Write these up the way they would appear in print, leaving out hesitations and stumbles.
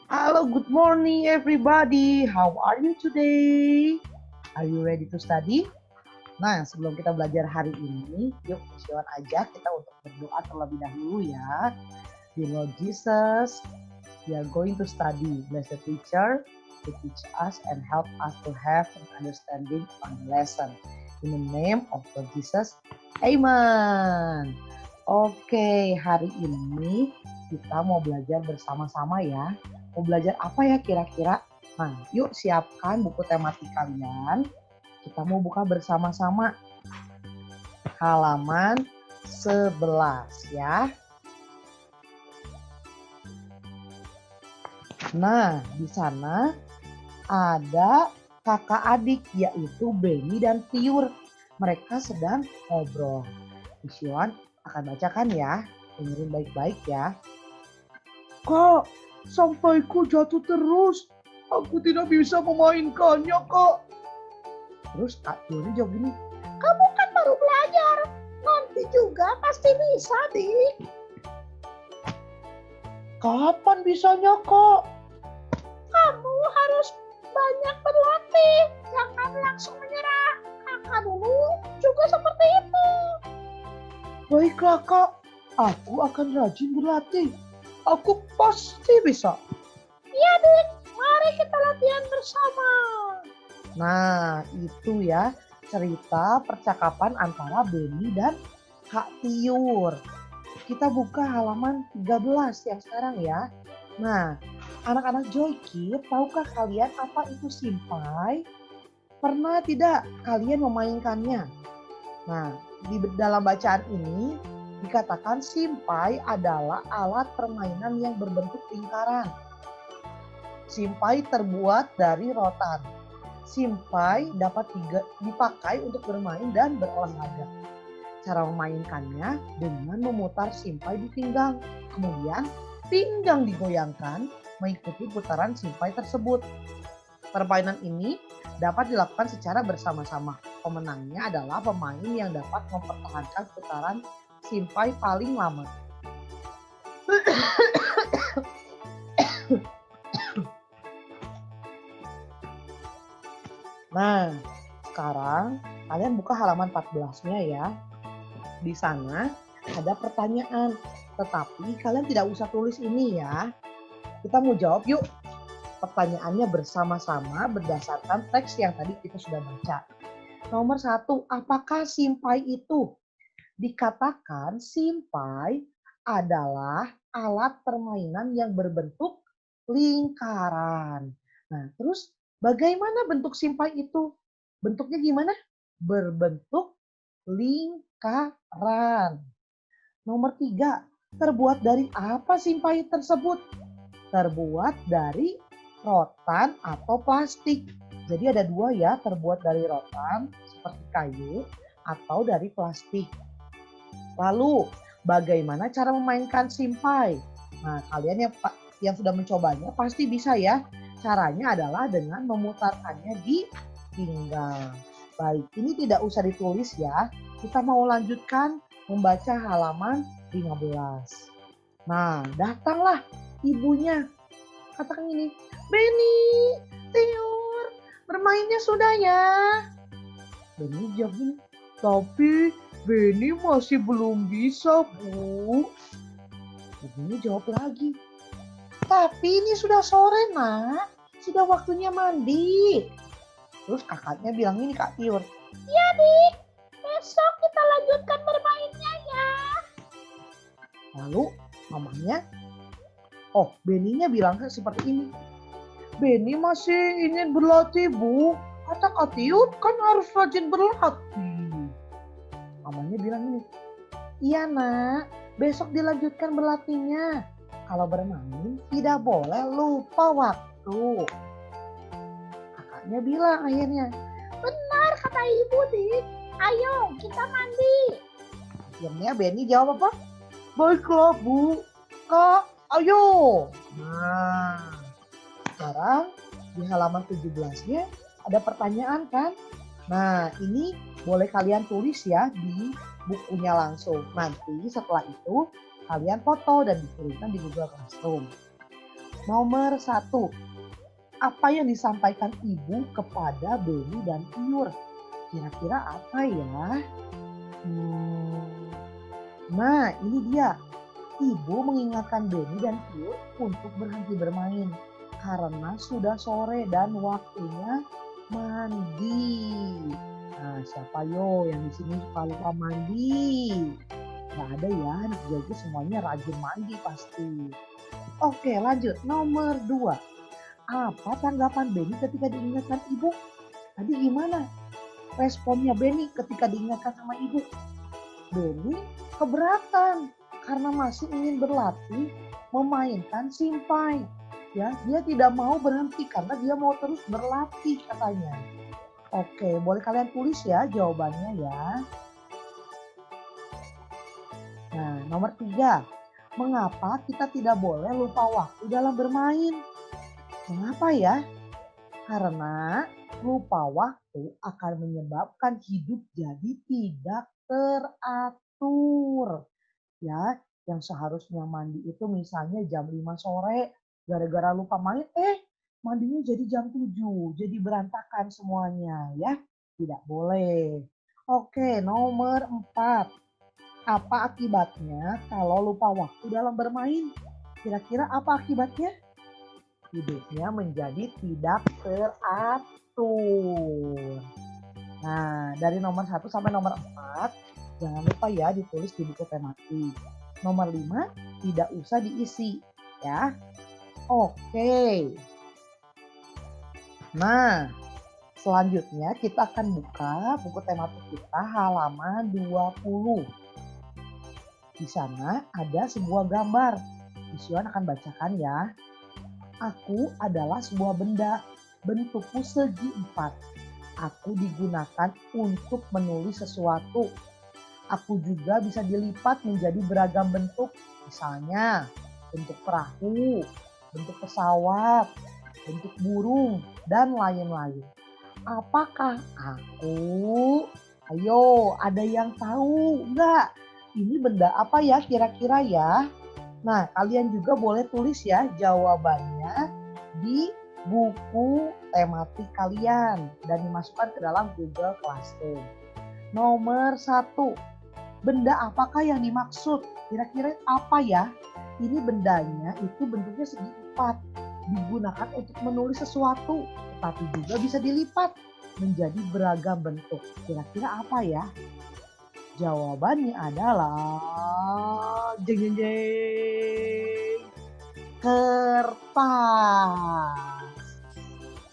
Hello, good morning everybody. How are you today? Are you ready to study? Nah, sebelum kita belajar hari ini, yuk Sion ajak kita untuk berdoa terlebih dahulu ya. Dear Lord Jesus, we are going to study. Bless the teacher to teach us and help us to have an understanding on the lesson. In the name of Lord Jesus, Amen. Oke, hari ini kita mau belajar bersama-sama ya. Mau belajar apa ya kira-kira? Nah, yuk siapkan buku tematik kalian. Kita mau buka bersama-sama halaman 11 ya. Nah, di sana ada kakak adik yaitu Benny dan Tiur. Mereka sedang ngobrol. Sion akan bacakan ya. Dengerin baik-baik ya. Kak, sampaiku jatuh terus. Aku tidak bisa memainkannya, Kak. Terus Kak Tiurnya jawab gini, kamu kan baru belajar. Nanti juga pasti bisa, Dik. Kapan bisanya, Kak? Kamu harus banyak berlatih. Jangan langsung menyerah. Kakak dulu juga seperti itu. Baiklah, Kak. Aku akan rajin berlatih. Aku pasti bisa. Iya, Dik. Mari kita latihan bersama. Nah, itu ya cerita percakapan antara Benny dan Kak Tiur. Kita buka halaman 13 yang sekarang ya. Nah, anak-anak Joy Kid, tahukah kalian apa itu simpai? Pernah tidak kalian memainkannya? Nah, di dalam bacaan ini dikatakan simpai adalah alat permainan yang berbentuk lingkaran. Simpai terbuat dari rotan. Simpai dapat dipakai untuk bermain dan berolahraga. Cara memainkannya dengan memutar simpai di pinggang. Kemudian pinggang digoyangkan mengikuti putaran simpai tersebut. Permainan ini dapat dilakukan secara bersama-sama. Pemenangnya adalah pemain yang dapat mempertahankan putaran simpai paling lama. Nah, sekarang kalian buka halaman 14-nya ya. Di sana ada pertanyaan, tetapi kalian tidak usah tulis ini ya. Kita mau jawab yuk pertanyaannya bersama-sama berdasarkan teks yang tadi kita sudah baca. Nomor 1, apakah simpai itu? Dikatakan simpai adalah alat permainan yang berbentuk lingkaran. Nah, terus bagaimana bentuk simpai itu? Bentuknya gimana? Berbentuk lingkaran. Nomor 3, terbuat dari apa simpai tersebut? Terbuat dari rotan atau plastik. Jadi ada dua ya, terbuat dari rotan seperti kayu atau dari plastik. Lalu, bagaimana cara memainkan simpai? Nah, kalian yang sudah mencobanya pasti bisa ya. Caranya adalah dengan memutarkannya di pinggang. Baik, ini tidak usah ditulis ya. Kita mau lanjutkan membaca halaman 15. Nah, datanglah ibunya. Katakan ini, Benny, Tiur, bermainnya sudah ya. Benny jawab gini, tapi Benny masih belum bisa, Bu. Ibunya jawab lagi, tapi ini sudah sore, Nak. Sudah waktunya mandi. Terus kakaknya bilang ini, Kak Tiur, iya, Dik. Besok kita lanjutkan bermainnya ya. Lalu mamanya, Benny-nya bilang seperti ini. Benny masih ingin berlatih, Bu. Kata Kak Tiur kan harus rajin berlatih. Mamanya bilang ini, iya nak, besok dilanjutkan berlatihnya. Kalau bermain tidak boleh lupa waktu. Kakaknya bilang akhirnya, benar kata ibu, Dik. Ayo kita mandi. Akhirnya Benny jawab apa? Baiklah Bu, Kak, ayo. Nah, sekarang di halaman 17-nya ada pertanyaan kan? Nah, ini boleh kalian tulis ya di bukunya langsung. Nanti setelah itu kalian foto dan dikirimkan di Google Classroom. Nomor 1, apa yang disampaikan ibu kepada Beni dan Tiur? Kira-kira apa ya? Hmm, Nah, ini dia. Ibu mengingatkan Beni dan Tiur untuk berhenti bermain karena sudah sore dan waktunya mandi. Nah, siapa yo yang di sini suka lupa mandi? Nggak ada ya, anak jago semuanya rajin mandi pasti. Oke, lanjut. Nomor 2. Apa tanggapan Beni ketika diingatkan ibu? Tadi gimana responnya Beni ketika diingatkan sama ibu? Beni keberatan karena masih ingin berlatih memainkan simpai. Ya, dia tidak mau berhenti karena dia mau terus berlatih katanya. Oke, boleh kalian tulis ya jawabannya ya. Nah, nomor 3. Mengapa kita tidak boleh lupa waktu dalam bermain? Mengapa ya? Karena lupa waktu akan menyebabkan hidup jadi tidak teratur. Ya, yang seharusnya mandi itu misalnya jam 5 sore, gara-gara lupa main, mandinya jadi jam 7, jadi berantakan semuanya ya. Tidak boleh. Oke, nomor 4. Apa akibatnya kalau lupa waktu dalam bermain? Kira-kira apa akibatnya? Hidupnya menjadi tidak teratur. Nah, dari nomor 1 sampai nomor 4, jangan lupa ya ditulis di buku tematik. Nomor 5, tidak usah diisi ya. Oke. Nah, selanjutnya kita akan buka buku tematik kita halaman 20. Di sana ada sebuah gambar. Isuan akan bacakan ya. Aku adalah sebuah benda, bentukku segi 4. Aku digunakan untuk menulis sesuatu. Aku juga bisa dilipat menjadi beragam bentuk, misalnya bentuk perahu, bentuk pesawat, bentuk burung, dan lain-lain. Apakah aku? Ayo, ada yang tahu nggak? Ini benda apa ya kira-kira ya? Nah, kalian juga boleh tulis ya jawabannya di buku tematik kalian dan dimasukkan ke dalam Google Classroom. Nomor 1, benda apakah yang dimaksud? Kira-kira apa ya? Ini bendanya itu bentuknya segi 4, digunakan untuk menulis sesuatu, tetapi juga bisa dilipat menjadi beragam bentuk. Kira-kira apa ya? Jawabannya adalah jeng jeng jeng, kertas.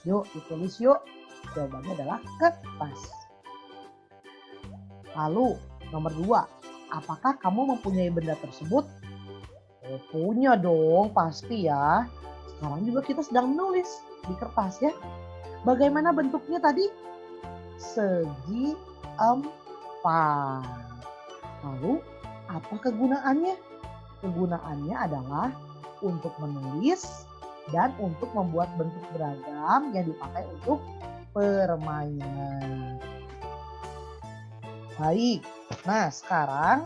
Yuk ditulis yuk. Jawabannya adalah kertas. Lalu nomor 2. Apakah kamu mempunyai benda tersebut? Punya dong pasti ya. Sekarang juga kita sedang menulis di kertas ya. Bagaimana bentuknya tadi? Segi 4. Lalu apa kegunaannya? Kegunaannya adalah untuk menulis dan untuk membuat bentuk beragam yang dipakai untuk permainan. Baik, nah sekarang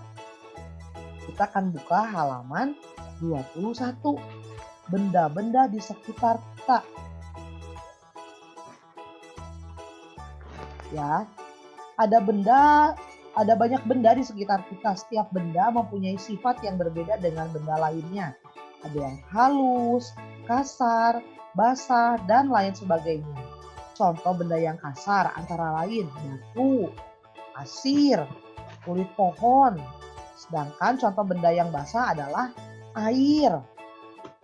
kita akan buka halaman 21. Benda-benda di sekitar kita. Ya, ada banyak benda di sekitar kita. Setiap benda mempunyai sifat yang berbeda dengan benda lainnya. Ada yang halus, kasar, basah, dan lain sebagainya. Contoh benda yang kasar antara lain batu, pasir, kulit pohon. Sedangkan contoh benda yang basah adalah air.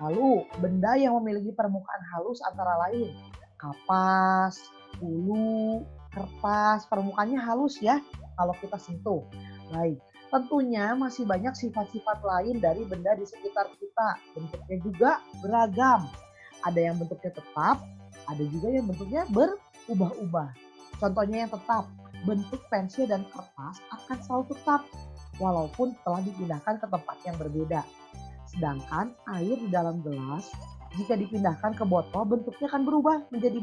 Lalu benda yang memiliki permukaan halus antara lain kapas, ulu, kertas, permukaannya halus ya kalau kita sentuh. Baik, tentunya masih banyak sifat-sifat lain dari benda di sekitar kita. Bentuknya juga beragam. Ada yang bentuknya tetap, ada juga yang bentuknya berubah-ubah. Contohnya yang tetap, bentuk pensil dan kertas akan selalu tetap walaupun telah dipindahkan ke tempat yang berbeda. Sedangkan air di dalam gelas jika dipindahkan ke botol bentuknya akan berubah menjadi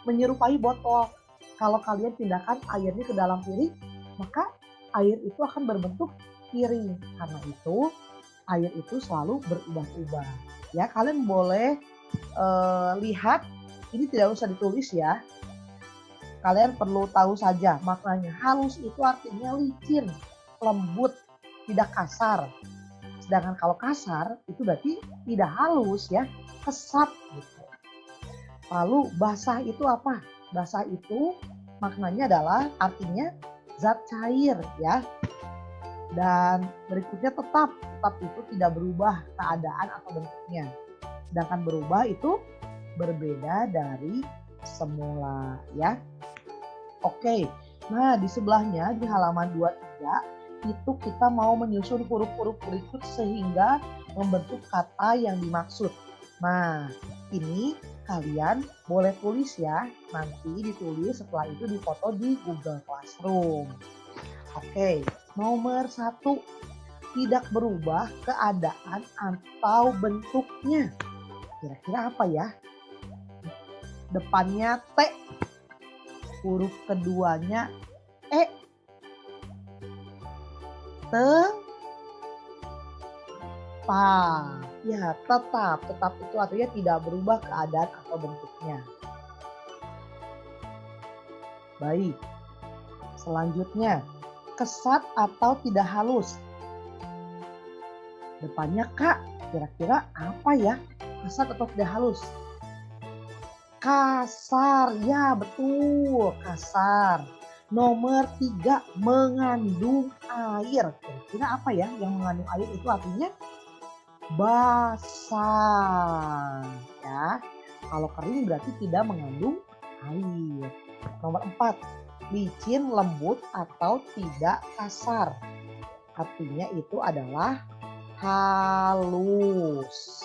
menyerupai botol. Kalau kalian pindahkan airnya ke dalam piring, maka air itu akan berbentuk piring. Karena itu air itu selalu berubah-ubah. Ya, kalian boleh lihat, ini tidak usah ditulis ya. Kalian perlu tahu saja maknanya. Halus itu artinya licin, lembut, tidak kasar. Sedangkan kalau kasar itu berarti tidak halus ya, kesat gitu. Lalu basah itu apa? Basah itu maknanya adalah artinya zat cair ya. Dan berikutnya tetap itu tidak berubah keadaan atau bentuknya. Sedangkan berubah itu berbeda dari semula ya. Oke, nah di sebelahnya di halaman 23 itu kita mau menyusun huruf-huruf berikut sehingga membentuk kata yang dimaksud. Nah ini kalian boleh tulis ya, nanti ditulis setelah itu difoto di Google Classroom. Oke, nomor 1, tidak berubah keadaan atau bentuknya. Kira-kira apa ya? Depannya T, huruf keduanya E, tetap. Ya, tetap itu artinya tidak berubah keadaan atau bentuknya. Baik, selanjutnya kesat atau tidak halus. Depannya K, kira-kira apa ya? Kesat atau tidak halus? Kasar, ya betul, kasar. Nomor 3, mengandung air. Kira-kira apa ya yang mengandung air itu artinya? Basah. Ya, kalau kering berarti tidak mengandung air. Nomor 4, licin, lembut, atau tidak kasar. Artinya itu adalah halus.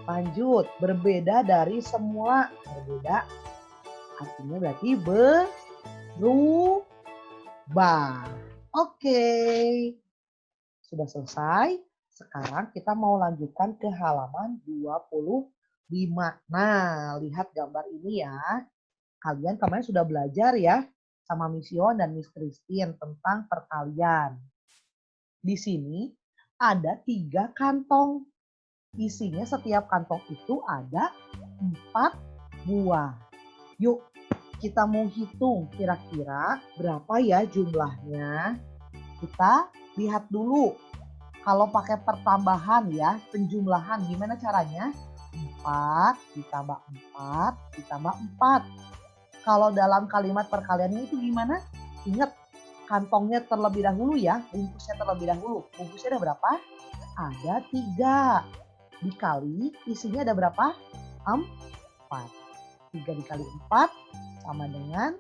Lanjut, berbeda dari semula. Berbeda artinya berarti berubah. Oke, sudah selesai. Sekarang kita mau lanjutkan ke halaman 25. Nah, lihat gambar ini ya. Kalian kemarin sudah belajar ya sama Miss Yon dan Miss Christine tentang perkalian. Di sini ada 3 kantong. Isinya setiap kantong itu ada 4 buah. Yuk kita mau hitung kira-kira berapa ya jumlahnya. Kita lihat dulu. Kalau pakai pertambahan ya, penjumlahan gimana caranya? 4 ditambah 4 ditambah 4. Kalau dalam kalimat perkaliannya itu gimana? Ingat, kantongnya terlebih dahulu ya, bungkusnya terlebih dahulu. Bungkusnya ada berapa? Ada 3. Dikali isinya ada berapa? 4. 3 dikali 4 sama dengan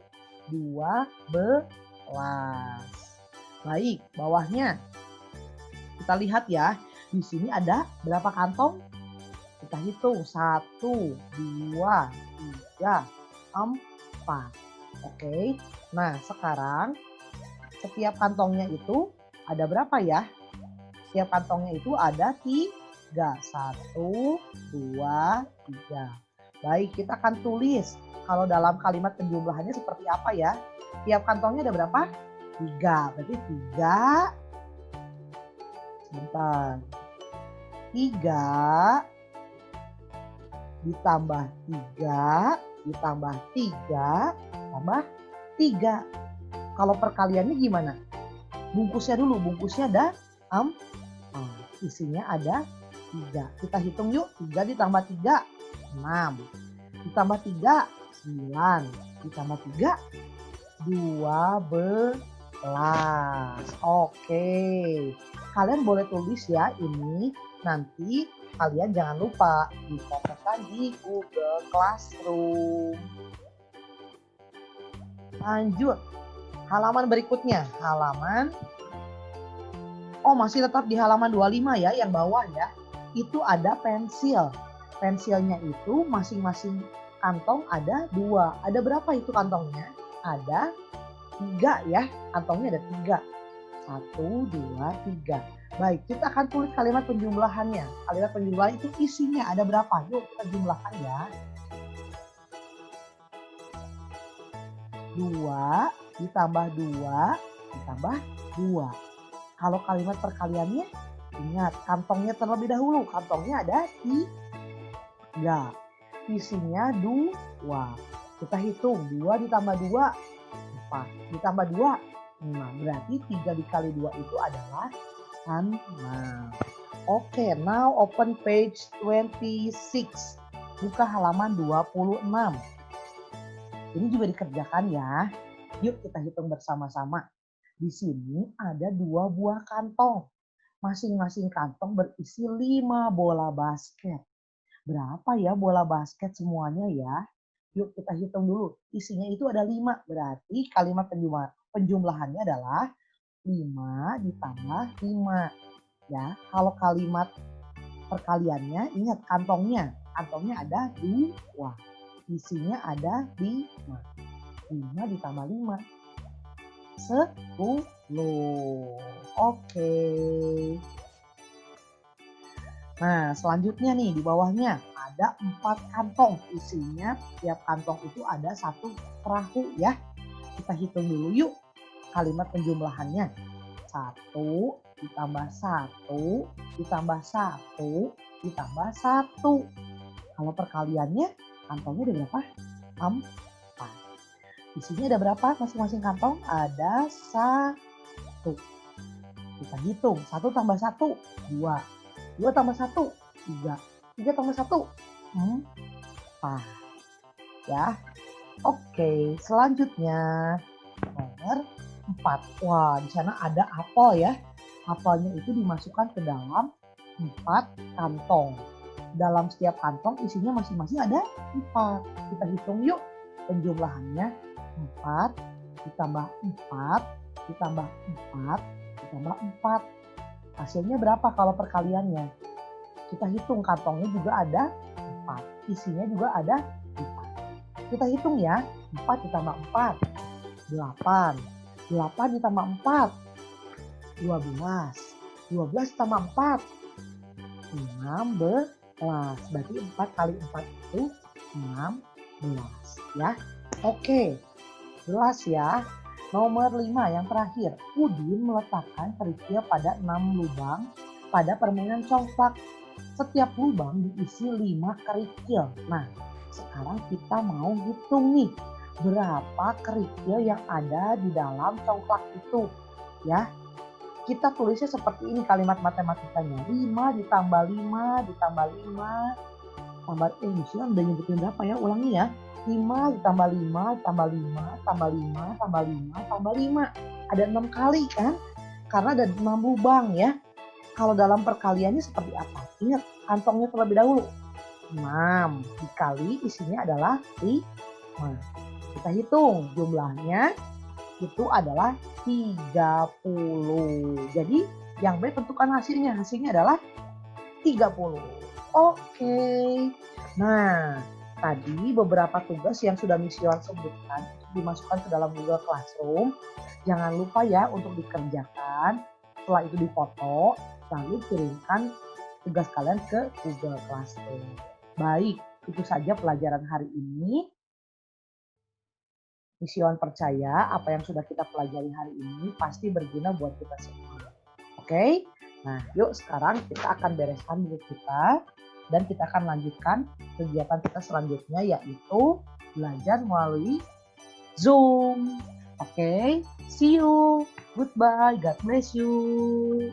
12. Baik, bawahnya. Kita lihat ya, di sini ada berapa kantong? Kita hitung, 1, 2, 3, 4. Oke, nah sekarang setiap kantongnya itu ada berapa ya? Setiap kantongnya itu ada 3. 1, 2, 3. Baik, kita akan tulis. Kalau dalam kalimat penjumlahannya seperti apa ya? Setiap kantongnya ada berapa? 3. Berarti 3. Sebentar. 3 ditambah 3 ditambah 3 tambah 3. Kalau perkaliannya gimana? Bungkusnya dulu. Bungkusnya ada 4. Isinya ada 3. Kita hitung yuk. 3 ditambah 3, 6. Ditambah 3, 9. Ditambah 3, 12. Oke. Kalian boleh tulis ya ini. Nanti kalian jangan lupa difotokan di Google Classroom. Lanjut. Halaman berikutnya. Masih tetap di halaman 25 ya, yang bawah ya. Itu ada pensil. Pensilnya itu masing-masing kantong ada 2. Ada berapa itu kantongnya? Ada 3 ya. Kantongnya ada 3. 1, 2, 3. Baik, kita akan tulis kalimat penjumlahannya. Kalimat penjumlahan itu isinya ada berapa? Yuk kita jumlahkan ya. 2 ditambah 2 ditambah 2. Kalau kalimat perkaliannya Ingat, kantongnya terlebih dahulu. Kantongnya ada 3. Isinya 2. Kita hitung. 2 ditambah 2, 4. Ditambah 2, 5. Berarti 3 dikali 2 itu adalah 6. Oke, now open page 26. Buka halaman 26. Ini juga dikerjakan ya. Yuk kita hitung bersama-sama. Di sini ada 2 buah kantong. Masing-masing kantong berisi 5 bola basket. Berapa ya bola basket semuanya ya? Yuk kita hitung dulu. Isinya itu ada 5. Berarti kalimat penjumlahannya adalah 5 ditambah 5. Ya, kalau kalimat perkaliannya ingat kantongnya. Kantongnya ada 2. Isinya ada 5. 5 ditambah 5. 10. Oke. Nah, selanjutnya nih di bawahnya ada 4 kantong. Isinya tiap kantong itu ada 1 perahu ya. Kita hitung dulu yuk kalimat penjumlahannya. 1 ditambah 1 ditambah 1 ditambah 1. Kalau perkaliannya kantongnya ada berapa? 4. Isinya ada berapa masing-masing kantong? Ada 1. Kita hitung. 1 tambah 1, 2. 2 tambah 1, 3. 3 tambah 1, 4. Ya. Oke, selanjutnya nomor 4. Wah, di sana ada apel ya. Apelnya itu dimasukkan ke dalam 4 kantong. Dalam setiap kantong isinya masing-masing ada 4. Kita hitung yuk penjumlahannya. 4 ditambah 4 ditambah 4 ditambah 4. Hasilnya berapa kalau perkaliannya? Kita hitung kantongnya juga ada 4. Isinya juga ada 4. Kita hitung ya. 4 ditambah 4. 8. 8 ditambah 4. 12. 12 ditambah 4. 16. Berarti 4 kali 4 itu 16 ya. Oke. Jelas ya. Nomor 5 yang terakhir. Udin meletakkan kerikil pada 6 lubang pada permainan congklak. Setiap lubang diisi 5 kerikil. Nah, sekarang kita mau hitung nih. Berapa kerikil yang ada di dalam congklak itu. Ya. Kita tulisnya seperti ini kalimat matematikanya. 5 ditambah 5 ditambah 5. Misalnya udah nyebutin berapa ya? Ulangi ya. 5 ditambah 5 tambah 5 tambah 5 tambah 5 tambah 5. Ada 6 kali kan? Karena ada 6 lubang ya. Kalau dalam perkaliannya seperti apa? Ingat kantongnya terlebih dahulu. 6 dikali isinya adalah 5. Kita hitung jumlahnya itu adalah 30. Jadi yang B tentukan hasilnya. Hasilnya adalah 30. Oke. Nah, tadi beberapa tugas yang sudah Miss Yohan sebutkan dimasukkan ke dalam Google Classroom. Jangan lupa ya untuk dikerjakan. Setelah itu difoto, lalu kirimkan tugas kalian ke Google Classroom. Baik, itu saja pelajaran hari ini. Miss Yohan percaya apa yang sudah kita pelajari hari ini pasti berguna buat kita semua. Oke? Nah, yuk sekarang kita akan bereskan buku kita. Dan kita akan lanjutkan kegiatan kita selanjutnya yaitu belajar melalui Zoom. Oke, see you. Goodbye. God bless you.